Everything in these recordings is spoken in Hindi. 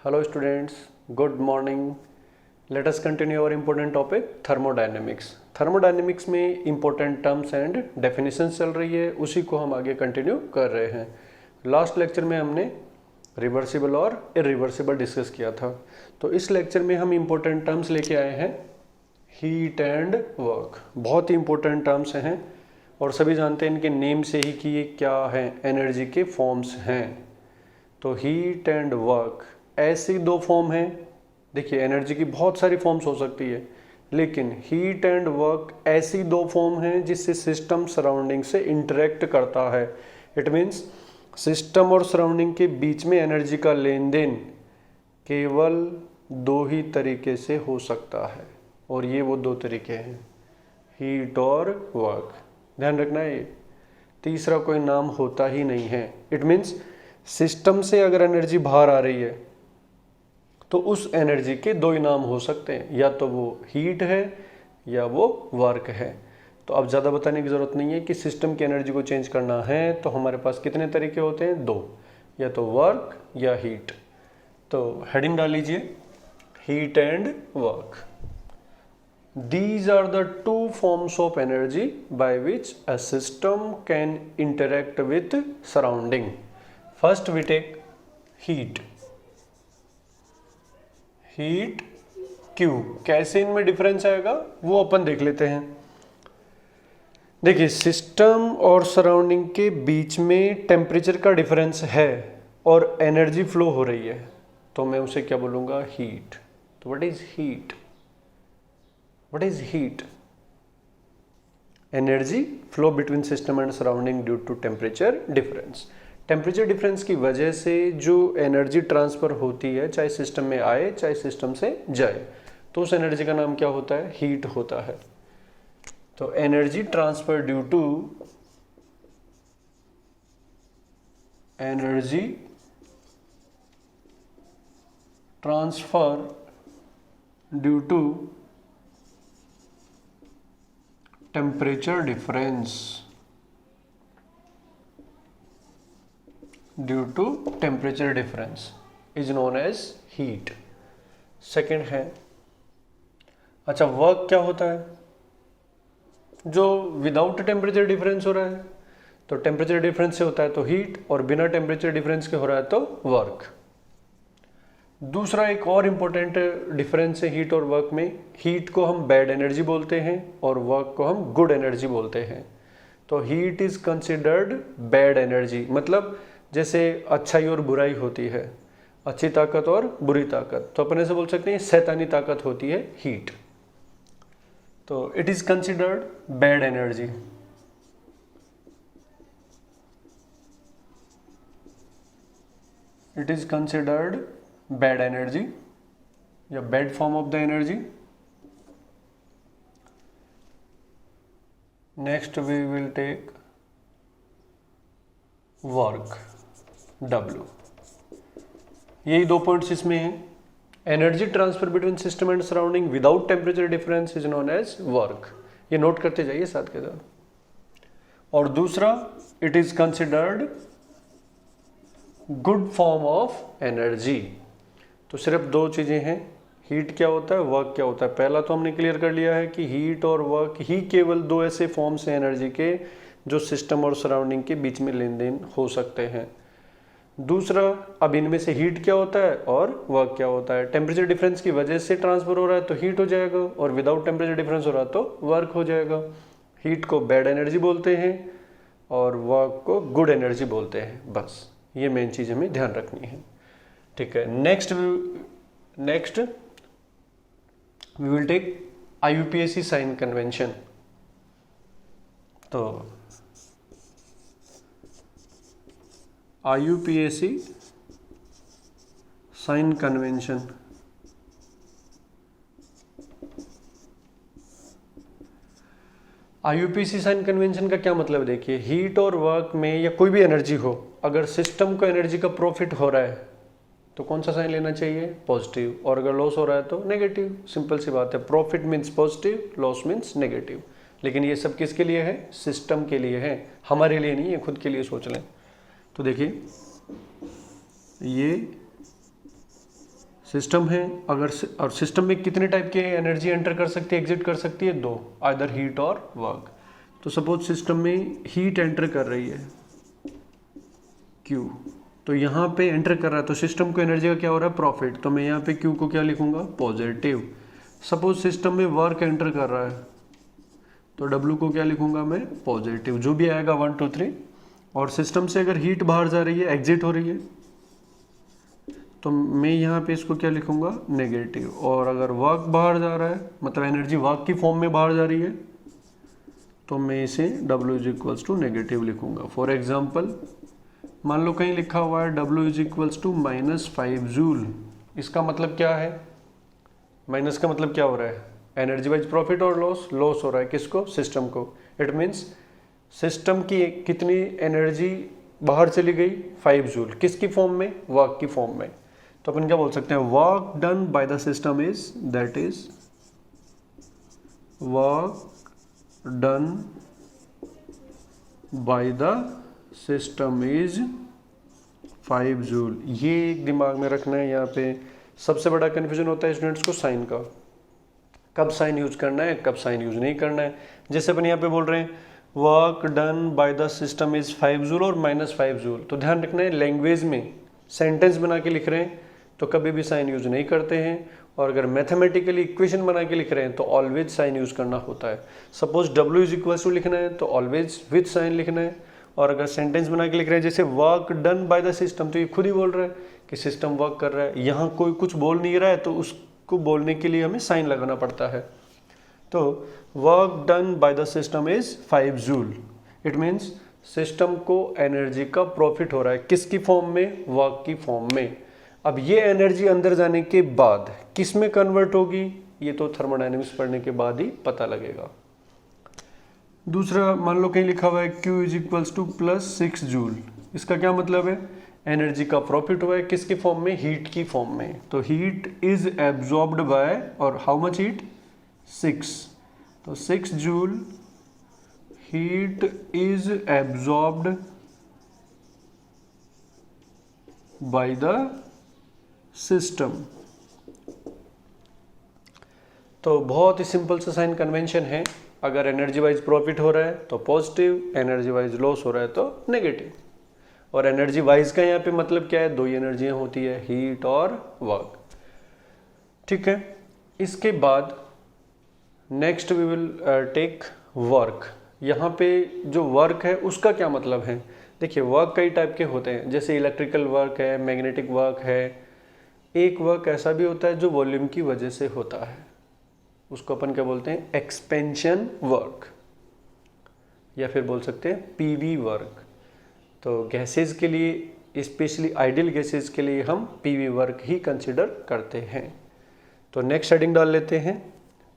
Hello students, good morning. Let us continue our important topic thermodynamics. Thermodynamics में important terms and definitions चल रही है, उसी को हम आगे कंटिन्यू कर रहे हैं. लास्ट लेक्चर में हमने रिवर्सिबल और इरिवर्सिबल डिस्कस किया था. तो इस लेक्चर में हम important terms लेके आए हैं हीट एंड वर्क. बहुत ही important terms हैं और सभी जानते हैं इनके नेम से ही कि ये क्या है, एनर्जी के फॉर्म्स हैं. तो हीट एंड वर्क ऐसी दो फॉर्म हैं. देखिए एनर्जी की बहुत सारी फॉर्म्स हो सकती है, लेकिन हीट एंड वर्क ऐसी दो फॉर्म हैं जिससे सिस्टम सराउंडिंग से इंटरेक्ट करता है. इट मीन्स सिस्टम और सराउंडिंग के बीच में एनर्जी का लेन देन केवल दो ही तरीके से हो सकता है, और ये वो दो तरीके हैं, हीट और वर्क. ध्यान रखना है, तीसरा कोई नाम होता ही नहीं है. इट मीन्स सिस्टम से अगर एनर्जी बाहर आ रही है तो उस एनर्जी के दो ही नाम हो सकते हैं, या तो वो हीट है या वो वर्क है. तो अब ज़्यादा बताने की ज़रूरत नहीं है कि सिस्टम की एनर्जी को चेंज करना है तो हमारे पास कितने तरीके होते हैं, दो, या तो वर्क या हीट. तो हेडिंग डाल लीजिए, heat and work. These are the two forms of energy by which a system can interact with surrounding. First we take heat. Heat Q. कैसे इनमें डिफरेंस आएगा वो अपन देख लेते हैं. देखिए सिस्टम और सराउंडिंग के बीच में टेम्परेचर का डिफरेंस है और एनर्जी फ्लो हो रही है, तो मैं उसे क्या बोलूँगा, हीट. तो what is heat? What is heat? Energy flow between system and surrounding due to temperature difference. Temperature difference की वजह से जो एनर्जी ट्रांसफ़र होती है, चाहे सिस्टम में आए चाहे सिस्टम से जाए, तो उस एनर्जी का नाम क्या होता है, हीट होता है. तो energy transfer due to energy transfer due to temperature difference, due to temperature difference is known as heat. Second है, अच्छा वर्क क्या होता है, जो विदाउट टेम्परेचर डिफरेंस हो रहा है. तो टेम्परेचर डिफरेंस से होता है तो हीट, और बिना टेम्परेचर डिफरेंस के हो रहा है तो वर्क. दूसरा एक और इम्पोर्टेंट डिफरेंस है हीट और वर्क में. हीट को हम बैड एनर्जी बोलते हैं और वर्क को हम गुड एनर्जी बोलते हैं. तो heat is considered bad energy, मतलब जैसे अच्छाई और बुराई होती है, अच्छी ताकत और बुरी ताकत, तो अपन ऐसे बोल सकते हैं शैतानी ताकत होती है हीट. तो it is considered bad energy. It is considered bad energy या bad form of the energy. Next we will take work, W. यही दो पॉइंट्स इसमें हैं. Energy transfer between system and surrounding without temperature difference is known as work. ये नोट करते जाइए साथ के साथ. और दूसरा, it is considered good form of energy. तो सिर्फ दो चीजें हैं, हीट क्या होता है, वर्क क्या होता है. पहला तो हमने क्लियर कर लिया है कि हीट और वर्क ही केवल दो ऐसे फॉर्म्स हैं एनर्जी के जो सिस्टम और सराउंडिंग के बीच में लेन देन हो सकते हैं. दूसरा, अब इनमें से हीट क्या होता है और वर्क क्या होता है. टेम्परेचर डिफरेंस की वजह से ट्रांसफर हो रहा है तो हीट हो जाएगा, और विदाउट टेम्परेचर डिफरेंस हो रहा है तो वर्क हो जाएगा. हीट को बैड एनर्जी बोलते हैं और वर्क को गुड एनर्जी बोलते हैं. बस ये मेन चीज़ हमें ध्यान रखनी है. ठीक है. Next we will take IUPAC sign convention. तो IUPAC sign convention. IUPAC sign convention का क्या मतलब है, देखिए हीट और वर्क में या कोई भी एनर्जी हो, अगर सिस्टम को एनर्जी का प्रॉफिट हो रहा है तो कौन सा साइन लेना चाहिए, पॉजिटिव, और अगर लॉस हो रहा है तो नेगेटिव. सिंपल सी बात है, profit means positive, loss means negative. लेकिन ये सब किसके लिए है, सिस्टम के लिए है, हमारे लिए नहीं है, खुद के लिए सोच लें. तो देखिए ये सिस्टम है, अगर और सिस्टम में कितने टाइप के एनर्जी एंटर कर सकती है, एग्जिट कर सकती है, दो, आइदर हीट और वर्क। तो सपोज सिस्टम में हीट एंटर कर रही है Q, तो यहाँ पे एंटर कर रहा है, तो सिस्टम को एनर्जी का क्या हो रहा है, प्रॉफिट, तो मैं यहाँ पे Q को क्या लिखूंगा, पॉजिटिव। सपोज सिस्टम में वर्क एंटर कर रहा है, तो W को क्या लिखूंगा मैं, पॉजिटिव, जो भी आएगा 1 2 3। और सिस्टम से अगर हीट बाहर जा रही है, एग्जिट हो रही है, तो मैं यहाँ पे इसको क्या लिखूंगा, नेगेटिव। और अगर वर्क बाहर जा रहा है, मतलब एनर्जी वर्क की फॉर्म में बाहर जा रही है, तो मैं इसे W is equals to negative लिखूंगा। फॉर एग्जाम्पल मान लो कहीं लिखा हुआ है W is equals to -5 joule. इसका मतलब क्या है, माइनस का मतलब क्या हो रहा है, एनर्जी वाइज प्रॉफिट और लॉस, लॉस हो रहा है किसको, सिस्टम को। इट मीन्स सिस्टम की कितनी एनर्जी बाहर चली गई, 5 जूल, किसकी फॉर्म में, वर्क की फॉर्म में। तो अपन क्या बोल सकते हैं, work done by the system is, that is work done by the system is 5 joule. ये एक दिमाग में रखना है। यहाँ पे सबसे बड़ा कन्फ्यूजन होता है स्टूडेंट्स को साइन का, कब साइन यूज करना है, कब साइन यूज नहीं करना है। जैसे अपन यहाँ पे बोल रहे हैं work done by the system is 5 joule और -5 जूल, तो ध्यान रखना है लैंग्वेज में सेंटेंस बना के लिख रहे हैं तो कभी भी साइन यूज नहीं करते हैं, और अगर मैथमेटिकली इक्वेशन बना के लिख रहे हैं तो ऑलवेज साइन यूज करना होता है। Suppose W is equal to लिखना है तो ऑलवेज विथ साइन लिखना है, और अगर सेंटेंस बना के लिख रहे हैं जैसे work done by the system, तो ये खुद ही बोल रहा है कि सिस्टम वर्क कर रहा है, यहाँ कोई कुछ बोल नहीं रहा है, तो उसको बोलने के लिए हमें साइन लगाना पड़ता है। तो work done by the system is 5 joule, it means system को एनर्जी का प्रॉफिट हो रहा है, किसकी फॉर्म में, वर्क की फॉर्म में। अब ये एनर्जी अंदर जाने के बाद किस में कन्वर्ट होगी, ये तो थर्मोडायनेमिक्स पढ़ने के बाद ही पता लगेगा। दूसरा मान लो कहीं लिखा हुआ है Q is equals to +6 joule. इसका क्या मतलब है, एनर्जी का प्रॉफिट हुआ है किसकी फॉर्म में, हीट की फॉर्म में। तो हीट इज एब्जॉर्ब्ड बाय, और हाउ मच हीट, 6, तो 6 joule heat is absorbed by the system. तो बहुत ही सिंपल सा साइन कन्वेंशन है, अगर एनर्जी वाइज प्रॉफिट हो रहा है तो पॉजिटिव, एनर्जी वाइज लॉस हो रहा है तो नेगेटिव। और एनर्जी वाइज का यहाँ पे मतलब क्या है, दो ही एनर्जियाँ होती है, हीट और वर्क। ठीक है, इसके बाद next we will take work. यहाँ पे जो वर्क है उसका क्या मतलब है, देखिए वर्क कई टाइप के होते हैं, जैसे इलेक्ट्रिकल वर्क है, मैग्नेटिक वर्क है। एक वर्क ऐसा भी होता है जो वॉल्यूम की वजह से होता है, उसको अपन क्या बोलते हैं, एक्सपेंशन वर्क, या फिर बोल सकते हैं पीवी वर्क। तो गैसेस के लिए, स्पेशली आइडियल गैसेस के लिए हम पीवी वर्क ही कंसिडर करते हैं। तो नेक्स्ट हेडिंग डाल लेते हैं,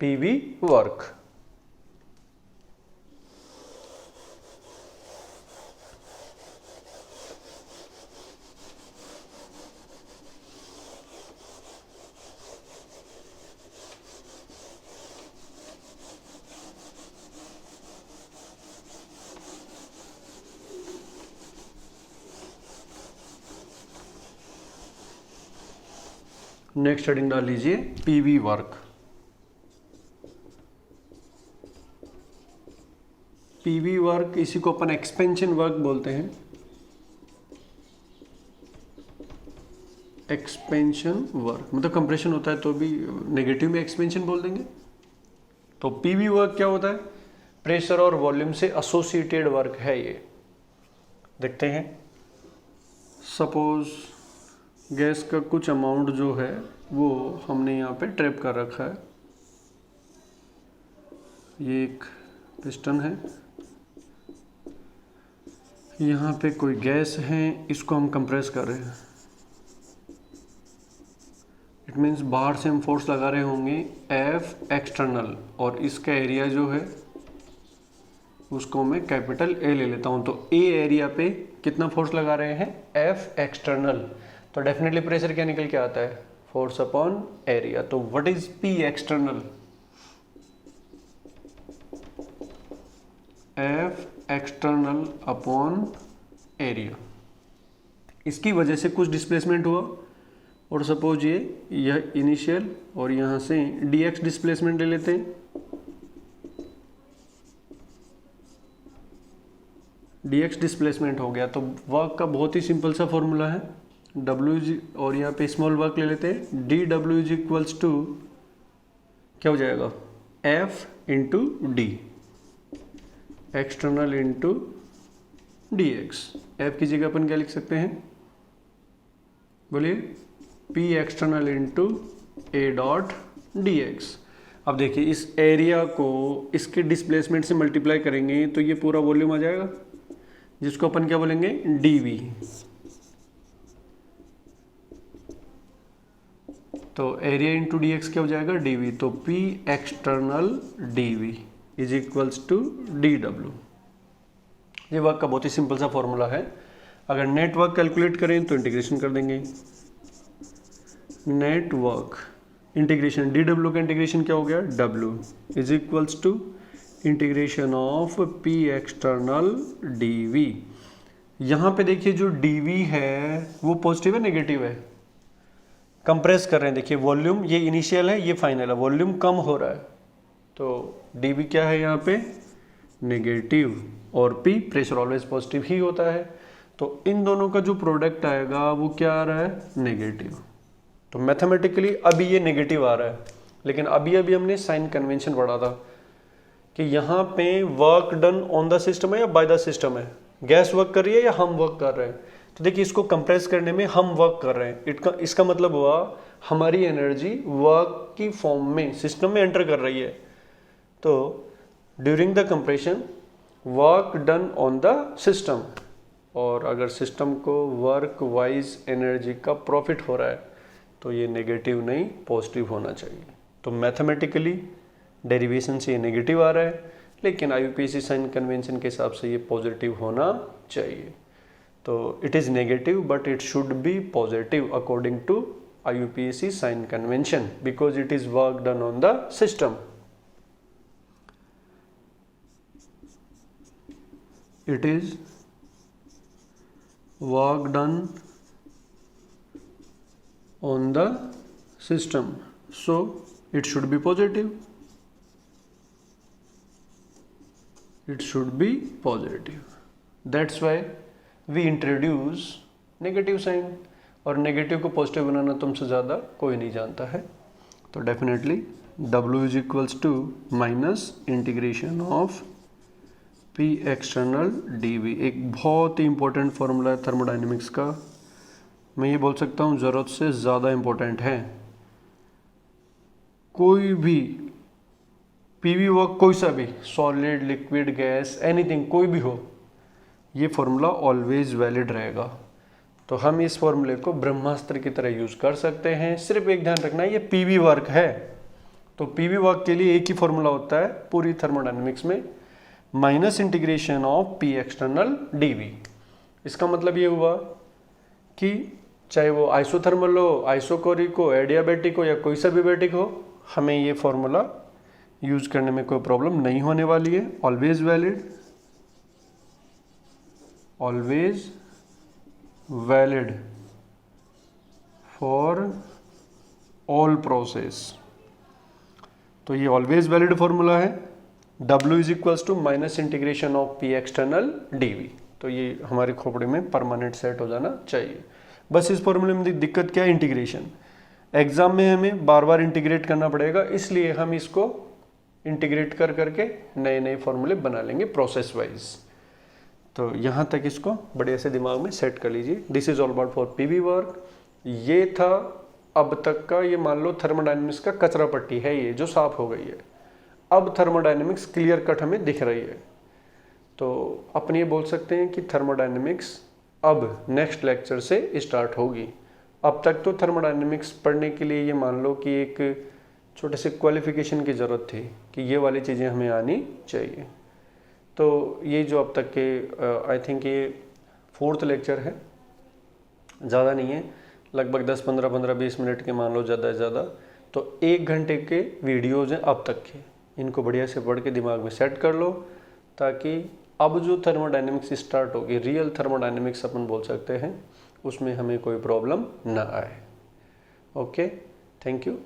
पीवी वर्क। नेक्स्ट हेडिंग डाल लीजिए, पीवी वर्क। पीवी वर्क इसी को अपन एक्सपेंशन वर्क बोलते हैं। एक्सपेंशन वर्क मतलब कंप्रेशन होता है तो भी नेगेटिव में एक्सपेंशन बोल देंगे। तो पीवी वर्क क्या होता है, प्रेशर और वॉल्यूम से एसोसिएटेड वर्क है ये। देखते हैं, सपोज गैस का कुछ अमाउंट जो है वो हमने यहाँ पे ट्रैप कर रखा है। ये एक पिस्टन है, यहाँ पे कोई गैस है, इसको हम कंप्रेस कर रहे हैं। इट मीन्स बाहर से हम फोर्स लगा रहे होंगे F एक्सटर्नल, और इसका एरिया जो है उसको मैं कैपिटल A ले लेता हूँ। तो A एरिया पे कितना फोर्स लगा रहे हैं, F एक्सटर्नल। तो डेफिनेटली प्रेशर क्या निकल के आता है, फोर्स अपॉन एरिया। तो what is P external, F external upon area. इसकी वजह से कुछ डिस्प्लेसमेंट हुआ और सपोज यह इनिशियल और यहाँ से dx डिस्प्लेसमेंट ले लेते हैं। dx डिस्प्लेसमेंट हो गया तो वर्क का बहुत ही सिंपल सा फॉर्मूला है w और यहाँ पे स्मॉल वर्क ले लेते हैं dw इज इक्वल्स टू क्या हो जाएगा f into D external into dx। f की जगह अपन क्या लिख सकते हैं बोलिए p external into a dot dx। अब देखिए इस एरिया को इसके डिस्प्लेसमेंट से मल्टीप्लाई करेंगे तो ये पूरा वॉल्यूम आ जाएगा जिसको अपन क्या बोलेंगे dv। तो एरिया इंटू dx क्या हो जाएगा dv। तो p external dv is equals to dw। ये वर्क का बहुत ही सिंपल सा फॉर्मूला है। अगर नेट वर्क कैलकुलेट करें तो इंटीग्रेशन कर देंगे। नेट वर्क इंटीग्रेशन dw का इंटीग्रेशन क्या हो गया w is equals to integration of p external dv। यहाँ पे देखिए जो dv है वो पॉजिटिव है नेगेटिव है, कंप्रेस कर रहे हैं। देखिए वॉल्यूम ये इनिशियल है ये फाइनल है, वॉल्यूम कम हो रहा है तो dv क्या है यहाँ पे नेगेटिव और p प्रेशर ऑलवेज पॉजिटिव ही होता है। तो इन दोनों का जो प्रोडक्ट आएगा वो क्या आ रहा है नेगेटिव। तो मैथमेटिकली अभी ये नेगेटिव आ रहा है, लेकिन अभी हमने साइन कन्वेंशन पढ़ा था कि यहाँ पे work done on the system है या बाय द सिस्टम है, गैस वर्क कर रही है या हम वर्क कर रहे हैं। तो देखिए इसको कंप्रेस करने में हम वर्क कर रहे हैं, इसका मतलब हुआ हमारी एनर्जी वर्क की फॉर्म में सिस्टम में एंटर कर रही है। तो during the compression work done on the system, और अगर सिस्टम को वर्क वाइज एनर्जी का प्रॉफिट हो रहा है तो ये नेगेटिव नहीं पॉजिटिव होना चाहिए। तो मैथमेटिकली डेरिवेशन से ये नेगेटिव आ रहा है, लेकिन IUPAC साइन कन्वेंशन के हिसाब से ये पॉजिटिव होना चाहिए। तो it is negative but it should be positive according to IUPAC sign convention because it is work done on the system. It is work done on the system, so it should be positive. It should be positive. That's why we introduce negative sign, और नेगेटिव को पॉजिटिव बनाना तुमसे ज़्यादा कोई नहीं जानता है। तो definitely W is equals to minus integration of P external dV। एक बहुत ही इंपॉर्टेंट फॉर्मूला है थर्मोडाइनमिक्स का, मैं ये बोल सकता हूँ ज़रूरत से ज़्यादा इंपॉर्टेंट है। कोई भी PV वर्क कोई सा भी सॉलिड लिक्विड गैस एनीथिंग कोई भी हो, ये फॉर्मूला ऑलवेज वैलिड रहेगा। तो हम इस फॉर्मूले को ब्रह्मास्त्र की तरह यूज़ कर सकते हैं। सिर्फ एक ध्यान रखना है ये PV वर्क है, तो PV वर्क के लिए एक ही फॉर्मूला होता है पूरी थर्मोडाइनमिक्स में, minus integration of P external dV। इसका मतलब ये हुआ कि चाहे वो आइसोथर्मल हो, आइसोकोरिक हो, एडियाबैटिक हो या कोई सा भी बैटिक हो, हमें ये फॉर्मूला यूज करने में कोई प्रॉब्लम नहीं होने वाली है। Always valid, always valid for all process. तो ये ऑलवेज वैलिड फॉर्मूला है। W is equals to minus integration of P external dV। तो ये हमारे खोपड़े में परमानेंट सेट हो जाना चाहिए। बस इस फॉर्मूले में दिक्कत क्या है इंटीग्रेशन, एग्जाम में हमें बार बार इंटीग्रेट करना पड़ेगा, इसलिए हम इसको इंटीग्रेट कर करके नए नए फॉर्मूले बना लेंगे प्रोसेस वाइज। तो यहाँ तक इसको बढ़िया से दिमाग में सेट कर लीजिए। This is all about for PV work. ये था अब तक का, ये मान लो थर्मोडाइनमिक्स का कचरा पट्टी है ये जो साफ हो गई है। अब थर्मोडाइनमिक्स क्लियर कट हमें दिख रही है। तो अपन ये बोल सकते हैं कि थर्मोडाइनमिक्स अब नेक्स्ट लेक्चर से स्टार्ट होगी। अब तक तो थर्मोडाइनमिक्स पढ़ने के लिए ये मान लो कि एक छोटे से क्वालिफिकेशन की ज़रूरत थी कि ये वाली चीज़ें हमें आनी चाहिए। तो ये जो अब तक के आई थिंक ये 4th लेक्चर है, ज़्यादा नहीं है, लगभग 10, 15, 20 मिनट के मान लो ज़्यादा से ज़्यादा। तो 1 घंटे के वीडियोज़ हैं अब तक के, इनको बढ़िया से पढ़ के दिमाग में सेट कर लो, ताकि अब जो थर्मोडाइनमिक्स स्टार्ट होगी, रियल थर्मोडाइनमिक्स अपन बोल सकते हैं, उसमें हमें कोई प्रॉब्लम ना आए। Okay, thank you.